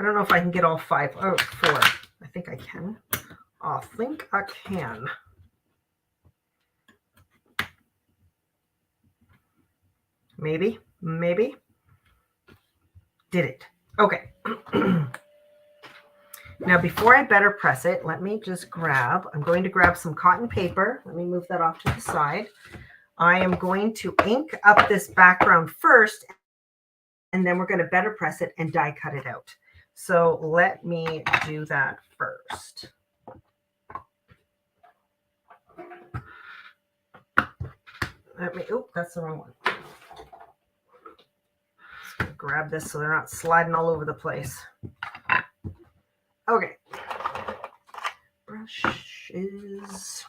I don't know if I can get all four. I think I can. I think I can. Maybe. Did it. Okay. Now, before I better press it, let me just I'm going to grab some cotton paper. Let me move that off to the side. I am going to ink up this background first, and then we're going to better press it and die cut it out. So let me do that first. That's the wrong one. Just gonna grab this so they're not sliding all over the place. Okay. Brushes.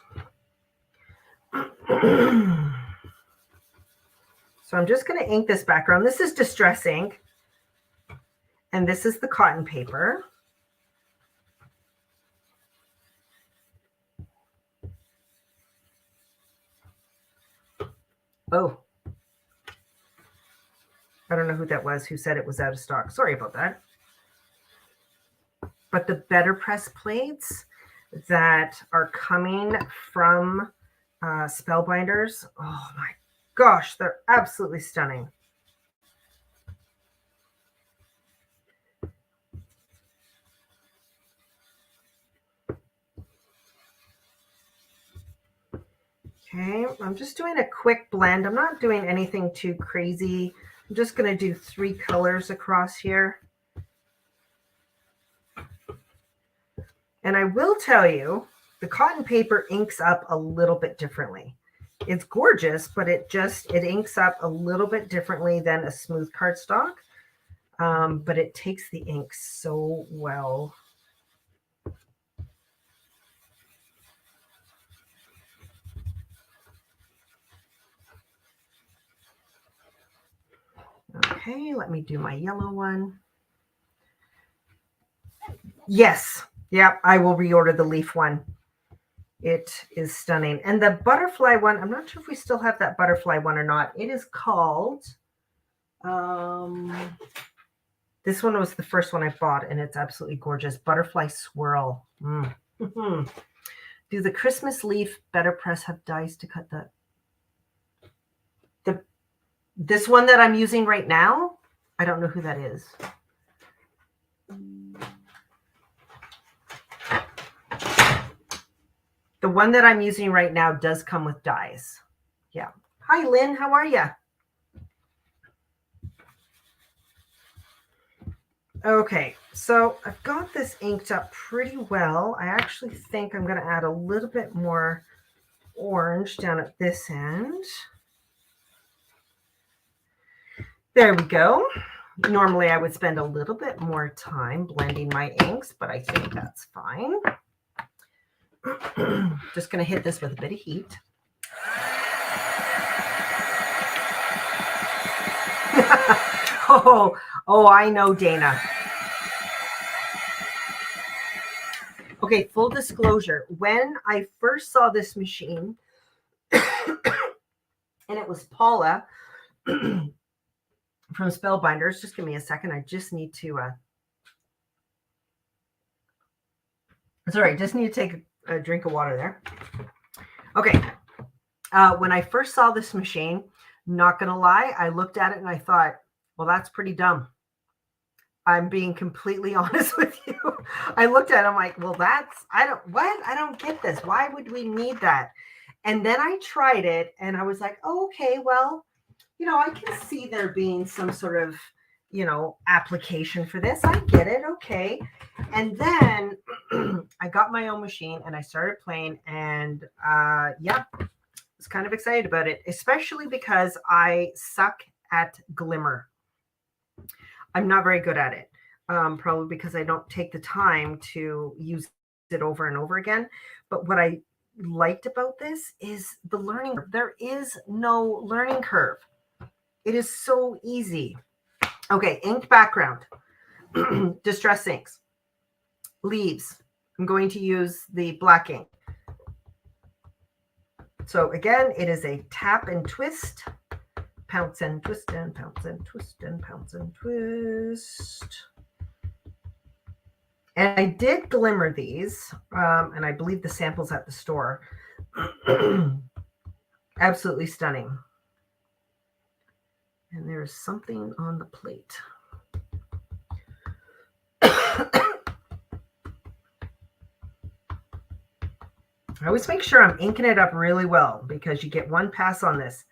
So I'm just going to ink this background. This is Distress ink. And this is the cotton paper. Oh. I don't know who that was who said it was out of stock. Sorry about that. But the BetterPress plates that are coming from Spellbinders, oh my gosh, they're absolutely stunning. Okay, I'm just doing a quick blend. I'm not doing anything too crazy. I'm just going to do 3 colors across here. And I will tell you, the cotton paper inks up a little bit differently. It's gorgeous, but it inks up a little bit differently than a smooth cardstock. But it takes the ink so well. Okay, let me do my yellow one. Yes. Yep, I will reorder the leaf one. It is stunning. And the butterfly one, I'm not sure if we still have that butterfly one or not. It is called, this one was the first one I bought, and it's absolutely gorgeous. Butterfly Swirl. Do the Christmas leaf BetterPress have dies to cut the this one that I'm using right now? I don't know who that is. The one that I'm using right now does come with dies. Yeah. Hi, Lynn. How are you? Okay, so I've got this inked up pretty well. I actually think I'm going to add a little bit more orange down at this end. There we go. Normally I would spend a little bit more time blending my inks, but I think that's fine. Just going to hit this with a bit of heat. Oh, I know, Dana. Okay, full disclosure. When I first saw this machine, and it was Paula from Spellbinders. Just give me a second. I just need to, sorry, just need to take a drink of water there. Okay. When I first saw this machine, not going to lie, I looked at it and I thought, well, that's pretty dumb. I'm being completely honest with you. I looked at it, I'm like, well, I don't get this. Why would we need that? And then I tried it and I was like, oh, okay, well, I can see there being some sort of, application for this. I get it. Okay. And then I got my own machine and I started playing and yeah, I was kind of excited about it, especially because I suck at glimmer. I'm not very good at it, probably because I don't take the time to use it over and over again. But what I liked about this is the learning curve. There is no learning curve. It is so easy. Okay, inked background, distress inks, leaves. I'm going to use the black ink. So again, it is a tap and twist. Pounce and twist and pounce and twist and pounce and twist. And I did glimmer these, and I believe the sample's at the store. Absolutely stunning. And there's something on the plate. I always make sure I'm inking it up really well because you get one pass on this.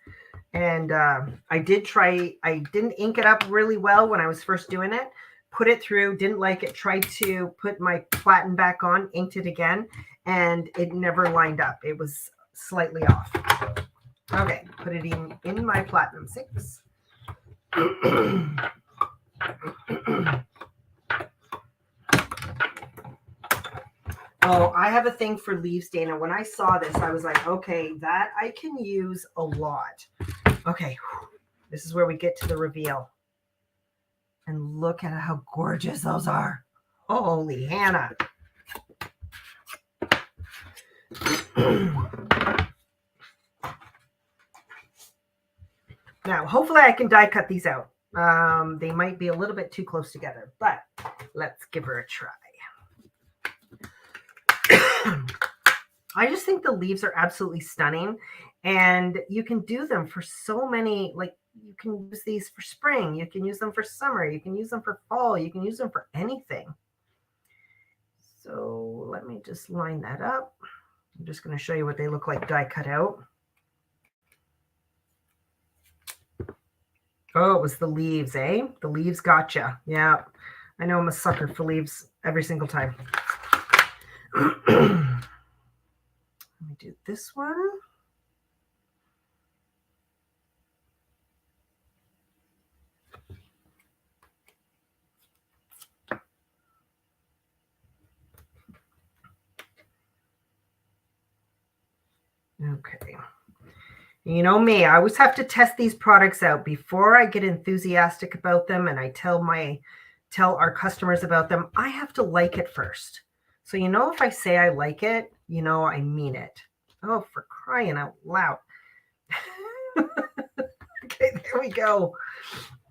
And I didn't ink it up really well when I was first doing it. Put it through, didn't like it, tried to put my platen back on, inked it again, and it never lined up. It was slightly off. Okay, put it in my Platinum 6. Oh, I have a thing for leaves, Dana. When I saw this, I was like, okay, that I can use a lot. Okay, this is where we get to the reveal. And look at how gorgeous those are. Holy Hannah. Now, hopefully I can die cut these out. They might be a little bit too close together, but let's give her a try. I just think the leaves are absolutely stunning, and you can do them for so many, like you can use these for spring, you can use them for summer, you can use them for fall, you can use them for anything. So let me just line that up. I'm just going to show you what they look like die cut out. Oh, it was the leaves, eh? The leaves gotcha. Yeah, I know I'm a sucker for leaves every single time. Let me do this one. Okay. You know me, I always have to test these products out before I get enthusiastic about them and I tell our customers about them. I have to like it first. So if I say I like it, I mean it. Oh, for crying out loud. Okay, there we go.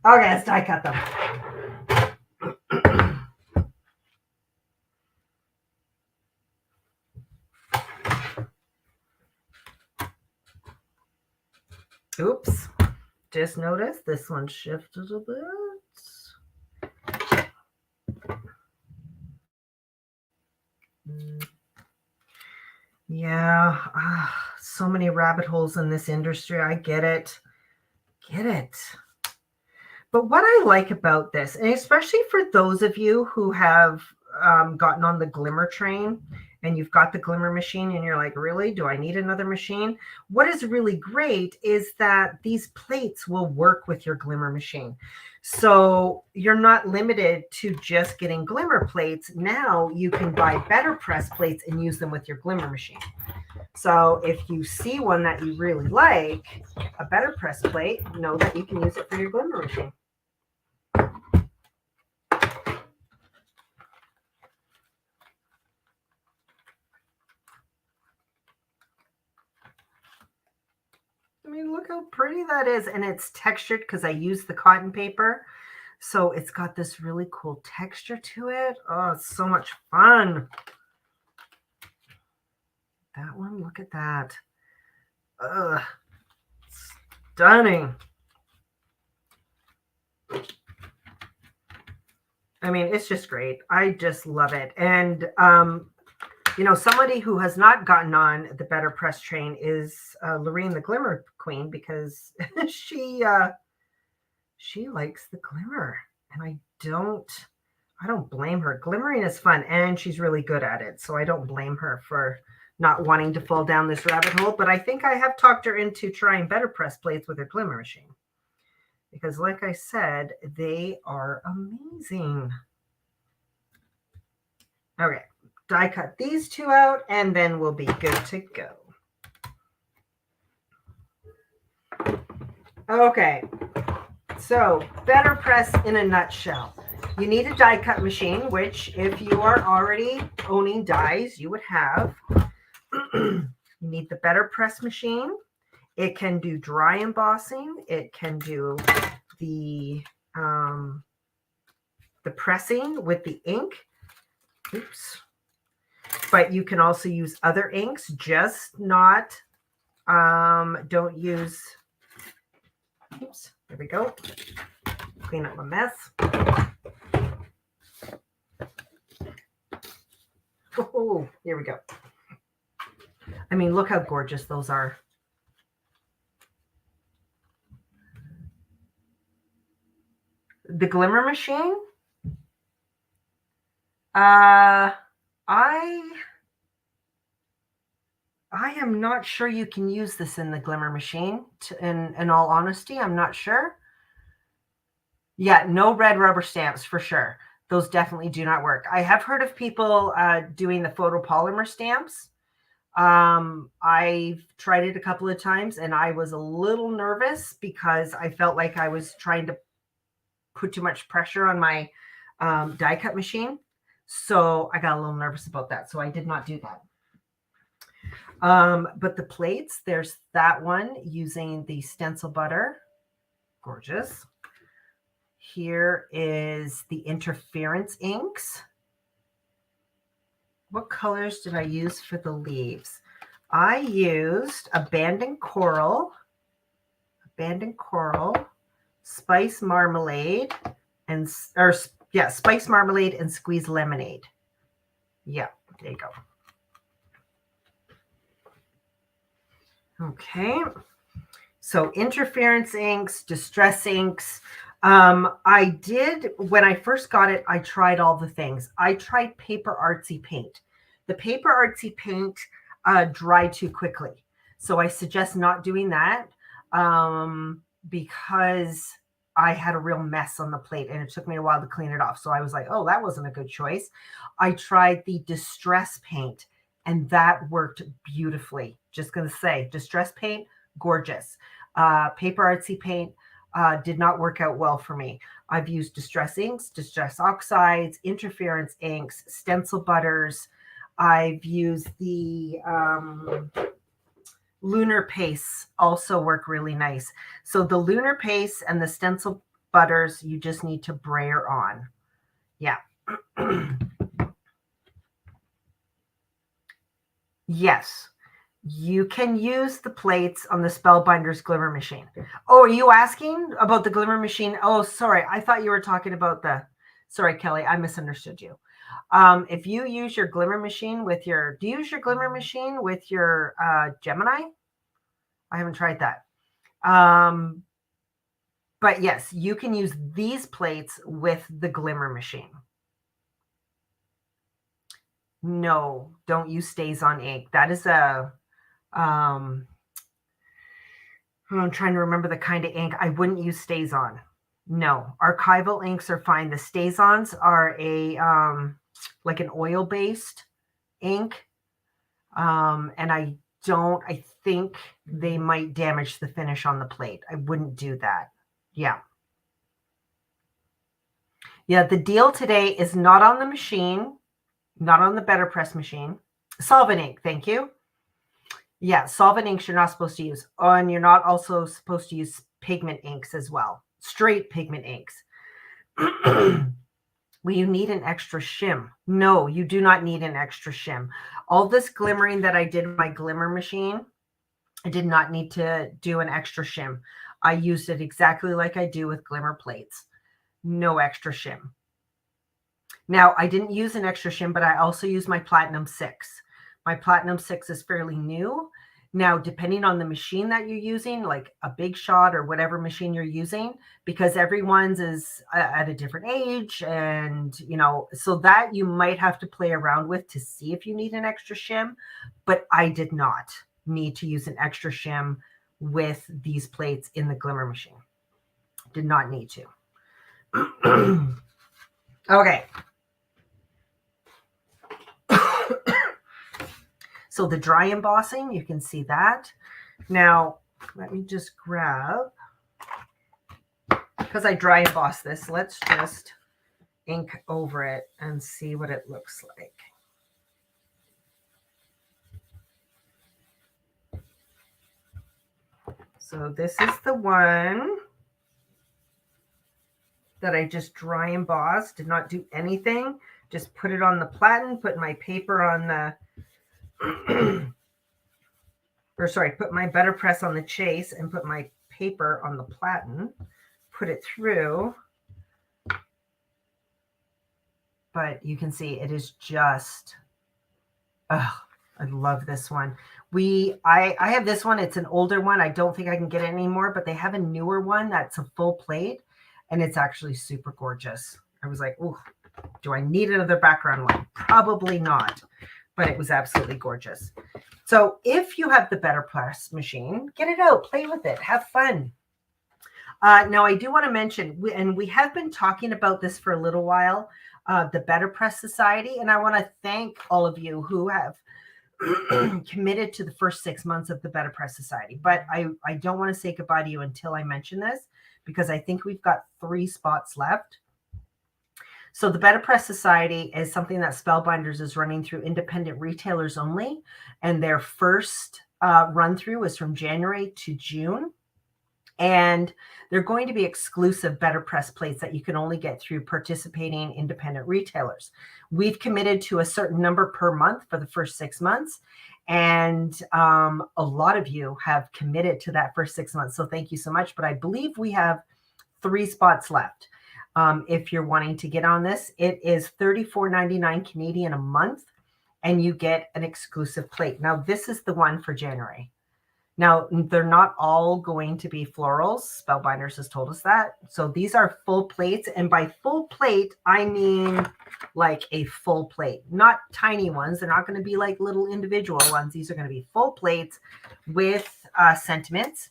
Okay, let's die cut them. Oops. Just noticed this one shifted a bit. Yeah, so many rabbit holes in this industry. I get it. Get it. But what I like about this, and especially for those of you who have gotten on the Glimmer train and you've got the Glimmer machine and you're like, really? Do I need another machine? What is really great is that these plates will work with your Glimmer machine. So you're not limited to just getting Glimmer plates. Now you can buy BetterPress plates and use them with your Glimmer machine. So if you see one that you really like, a BetterPress plate, know that you can use it for your Glimmer machine. I mean, look how pretty that is. And it's textured because I use the cotton paper. So it's got this really cool texture to it. Oh, it's so much fun. That one, look at that. Ugh, stunning. I mean, it's just great. I just love it. And, somebody who has not gotten on the BetterPress train is Lorene the Glimmer Queen, because she likes the glimmer, and I don't blame her. Glimmering is fun, and she's really good at it, so I don't blame her for not wanting to fall down this rabbit hole. But I think I have talked her into trying BetterPress plates with her Glimmer machine, because like I said, they are amazing. Okay, die cut these two out, and then we'll be good to go. Okay, so BetterPress in a nutshell. You need a die cut machine, which if you are already owning dies, you would have. You need the BetterPress machine. It can do dry embossing. It can do the pressing with the ink. Oops. But you can also use other inks, just not, don't use, oops, there we go. Clean up my mess. Oh, here we go. I mean, look how gorgeous those are. The Glimmer machine. I am not sure you can use this in the Glimmer machine. In all honesty, I'm not sure. Yeah, no red rubber stamps for sure. Those definitely do not work. I have heard of people doing the photopolymer stamps. I've tried it a couple of times, and I was a little nervous because I felt like I was trying to put too much pressure on my die cut machine. So I got a little nervous about that. So I did not do that. But the plates, there's that one using the stencil butter. Gorgeous. Here is the interference inks. What colors did I use for the leaves? I used abandoned coral, spice marmalade, and spice marmalade and squeezed lemonade. Yeah, there you go. Okay, so interference inks, distress inks. I did, when I first got it, I tried all the things. I tried paper artsy paint. The paper artsy paint dried too quickly. So I suggest not doing that because I had a real mess on the plate and it took me a while to clean it off. So I was like, oh, that wasn't a good choice. I tried the distress paint and that worked beautifully. Just going to say, distress paint gorgeous. Paper Artsy paint did not work out well for me. I've used distress inks, distress oxides, interference inks, stencil butters. I've used the lunar pastes, also work really nice. So the lunar paste and the stencil butters, you just need to brayer on. Yeah. Yes. You can use the plates on the Spellbinders Glimmer Machine. Oh, are you asking about the Glimmer Machine? Oh, sorry. I thought you were talking about sorry, Kelly, I misunderstood you. If you use your Glimmer Machine with do you use your Glimmer Machine with your Gemini? I haven't tried that. But yes, you can use these plates with the Glimmer Machine. No, don't use StazOn ink. That is I'm trying to remember the kind of ink. I wouldn't use StazOn. No, archival inks are fine. The StazOns are like an oil-based ink. And I think they might damage the finish on the plate. I wouldn't do that. Yeah. Yeah, the deal today is not on the machine, not on the BetterPress machine. Solvent ink, thank you. Yeah, solvent inks you're not supposed to use. Oh, and you're not also supposed to use pigment inks as well. Straight pigment inks. Will you need an extra shim? No, you do not need an extra shim. All this glimmering that I did with my Glimmer Machine, I did not need to do an extra shim. I used it exactly like I do with glimmer plates. No extra shim. Now, I didn't use an extra shim, but I also used my Platinum 6. My Platinum 6 is fairly new. Now, depending on the machine that you're using, like a Big Shot or whatever machine you're using, because everyone's is at a different age, and so that you might have to play around with to see if you need an extra shim. But I did not need to use an extra shim with these plates in the Glimmer Machine. Did not need to. Okay. So the dry embossing, you can see that. Now, let me just grab, because I dry emboss this, let's just ink over it and see what it looks like. So this is the one that I just dry embossed, did not do anything, just put it on the platen, put my paper on the put my BetterPress on the chase and put my paper on the platen, put it through. But you can see it is just, I love this one. I have this one. It's an older one. I don't think I can get it anymore, but they have a newer one that's a full plate, and it's actually super gorgeous. I was like, ooh, do I need another background one? Probably not. But it was absolutely gorgeous. So if you have the BetterPress machine, get it out, play with it, have fun. Now, I do want to mention, and we have been talking about this for a little while, the BetterPress Society, and I want to thank all of you who have committed to the first 6 months of the BetterPress Society. But I don't want to say goodbye to you until I mention this, because I think we've got 3 spots left. So the BetterPress Society is something that Spellbinders is running through independent retailers only. And their first run through is from January to June. And they're going to be exclusive BetterPress plates that you can only get through participating independent retailers. We've committed to a certain number per month for the first 6 months. And a lot of you have committed to that first 6 months. So thank you so much. But I believe we have 3 spots left. If you're wanting to get on this, it is $34.99 Canadian a month, and you get an exclusive plate. Now, this is the one for January. Now, they're not all going to be florals. Spellbinders has told us that. So these are full plates. And by full plate, I mean like a full plate, not tiny ones. They're not going to be like little individual ones. These are going to be full plates with sentiments.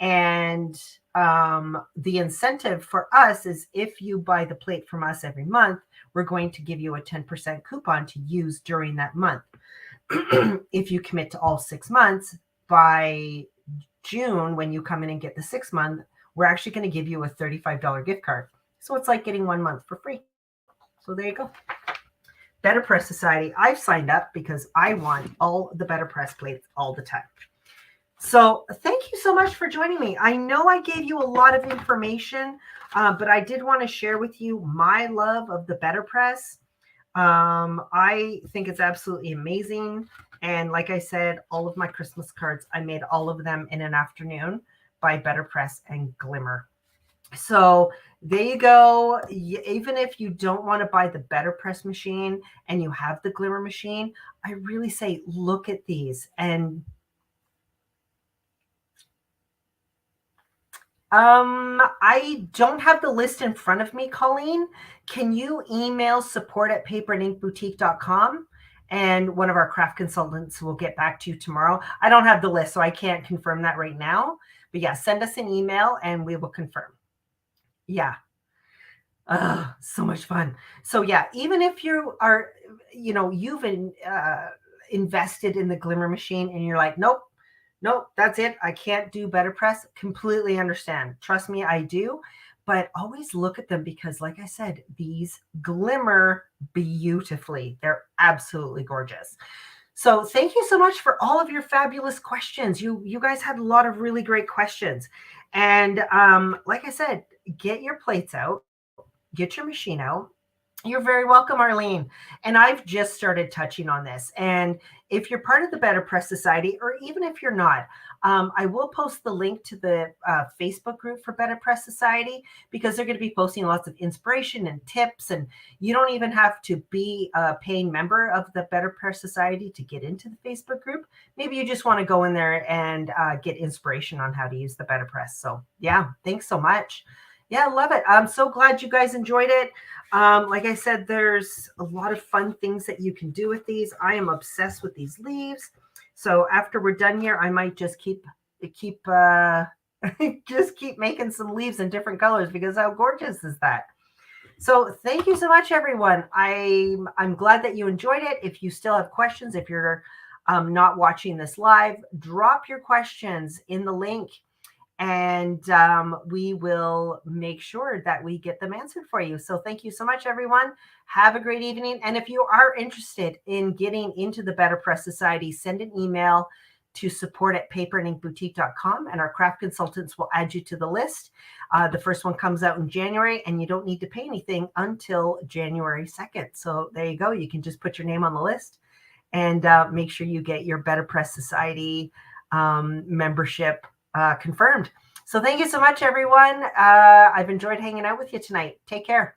And the incentive for us is if you buy the plate from us every month, we're going to give you a 10% coupon to use during that month. If you commit to all 6 months by June, when you come in and get the 6-month, we're actually going to give you a $35 gift card. So it's like getting 1 month for free. So there you go. BetterPress Society. I've signed up because I want all the BetterPress plates all the time. So thank you so much for joining me. I know I gave you a lot of information, but I did want to share with you my love of the BetterPress. I think it's absolutely amazing. And like I said, all of my Christmas cards, I made all of them in an afternoon by BetterPress and Glimmer. So there you go. Even if you don't want to buy the BetterPress machine and you have the Glimmer machine, I really say look at these. And I don't have the list in front of me, Colleen. Can you email support@paperandinkboutique.com? And one of our craft consultants will get back to you tomorrow. I don't have the list, so I can't confirm that right now. But yeah, send us an email and we will confirm. Yeah. So much fun. So yeah, even if you are, you've invested in the Glimmer machine and you're like, nope, that's it. I can't do BetterPress. Completely understand. Trust me, I do. But always look at them because, like I said, these glimmer beautifully. They're absolutely gorgeous. So thank you so much for all of your fabulous questions. You guys had a lot of really great questions. And like I said, get your plates out, get your machine out. You're very welcome, Arlene. And I've just started touching on this. And if you're part of the BetterPress Society, or even if you're not, I will post the link to the Facebook group for BetterPress Society because they're going to be posting lots of inspiration and tips. And you don't even have to be a paying member of the BetterPress Society to get into the Facebook group. Maybe you just want to go in there and get inspiration on how to use the BetterPress. So yeah, thanks so much. Yeah, I love it. I'm so glad you guys enjoyed it. Like I said, there's a lot of fun things that you can do with these. I am obsessed with these leaves. So after we're done here, I might just keep just keep making some leaves in different colors because how gorgeous is that? So thank you so much, everyone. I'm glad that you enjoyed it. If you still have questions, if you're not watching this live, drop your questions in the link. And we will make sure that we get them answered for you. So thank you so much, everyone. Have a great evening. And if you are interested in getting into the BetterPress Society, send an email to support@paperandinkboutique.com, and our craft consultants will add you to the list. The first one comes out in January, and you don't need to pay anything until January 2nd. So there you go. You can just put your name on the list and make sure you get your BetterPress Society membership confirmed. So thank you so much, everyone. I've enjoyed hanging out with you tonight. Take care.